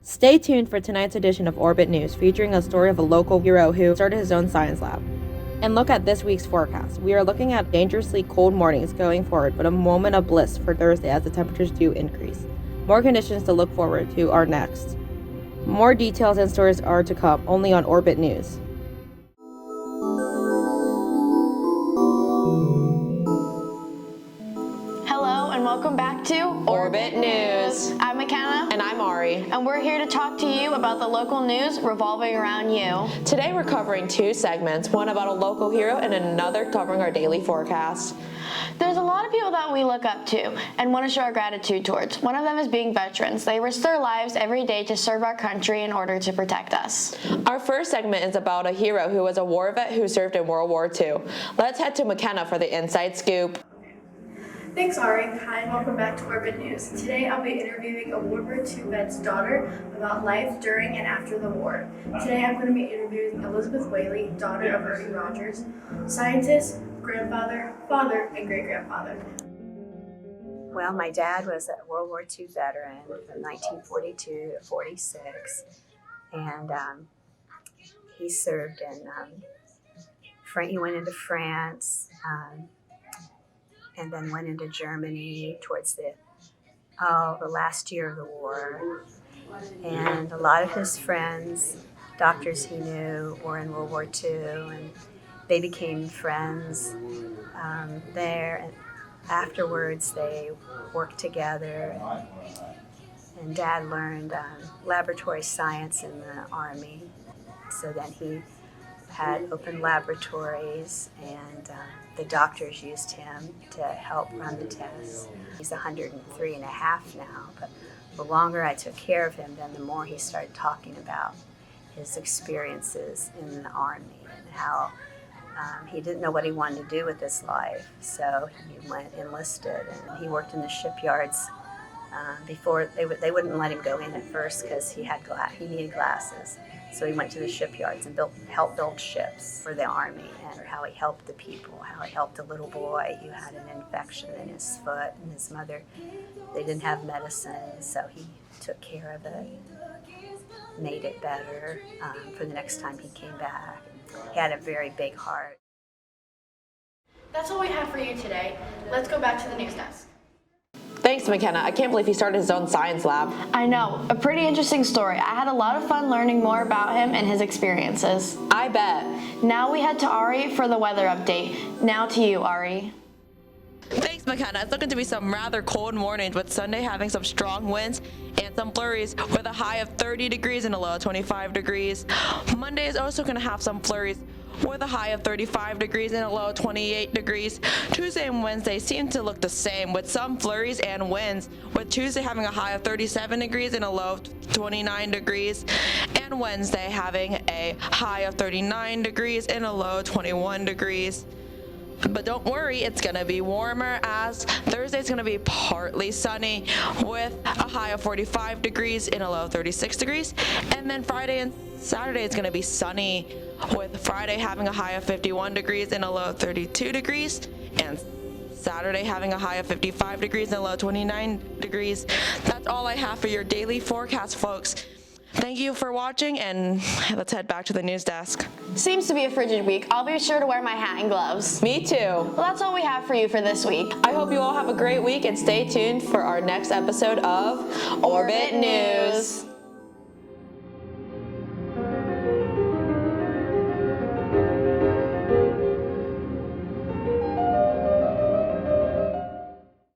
Stay tuned for tonight's edition of Orbit News, featuring a story of a local hero who started his own science lab. And look at this week's forecast. We are looking at dangerously cold mornings going forward, but a moment of bliss for Thursday as the temperatures do increase. More conditions to look forward to are next. More details and stories are to come, only on Orbit News. Hello and welcome back to Orbit News. I'm Mackenna. And I'm Arie. And we're here to talk to you about the local news revolving around you. Today we're covering two segments, one about a local hero and another covering our daily forecast. There's a lot of people that we look up to and want to show our gratitude towards. One of them is being veterans. They risk their lives every day to serve our country in order to protect us. Our first segment is about a hero who was a war vet who served in World War II. Let's head to Mackenna for the inside scoop. Thanks, Arie. Hi, and welcome back to Orbit News. Today I'll be interviewing a World War II vet's daughter about life during and after the war. Today I'm going to be interviewing Elizabeth Whaley, daughter of Ernie Rodgers, scientist, grandfather, father, and great-grandfather. Well, my dad was a World War II veteran from 1942 to 46, and he served in, he went into France, and then went into Germany towards the last year of the war. And a lot of his friends, doctors he knew, were in World War II, and they became friends there. And afterwards, they worked together. And Dad learned laboratory science in the Army. So then he had open laboratories, and the doctors used him to help run the tests. He's 103 and a half now, but the longer I took care of him, then the more he started talking about his experiences in the Army and how he didn't know what he wanted to do with his life. So he went enlisted, and he worked in the shipyards. Before they wouldn't let him go in at first because he needed glasses. So he went to the shipyards and helped build ships for the Army, and how he helped the people, how he helped a little boy who had an infection in his foot, and his mother, they didn't have medicine, so he took care of it, made it better for the next time he came back. He had a very big heart. That's all we have for you today. Let's go back to the news desk. Thanks, Mackenna. I can't believe he started his own science lab. I know, a pretty interesting story. I had a lot of fun learning more about him and his experiences. I bet. Now we head to Arie for the weather update. Now to you, Arie. Thanks, Mackenna. It's looking to be some rather cold mornings, with Sunday having some strong winds and some flurries with a high of 30 degrees and a low of 25 degrees. Monday is also going to have some flurries with a high of 35 degrees and a low of 28 degrees. Tuesday and Wednesday seem to look the same, with some flurries and winds, with Tuesday having a high of 37 degrees and a low of 29 degrees, and Wednesday having a high of 39 degrees and a low of 21 degrees. But don't worry, it's going to be warmer, as Thursday's going to be partly sunny with a high of 45 degrees and a low of 36 degrees. And then Friday and Saturday is going to be sunny, with Friday having a high of 51 degrees and a low of 32 degrees. And Saturday having a high of 55 degrees and a low of 29 degrees. That's all I have for your daily forecast, folks. Thank you for watching, and let's head back to the news desk. Seems to be a frigid week. I'll be sure to wear my hat and gloves. Me too. Well, that's all we have for you for this week. I hope you all have a great week, and stay tuned for our next episode of Orbit News.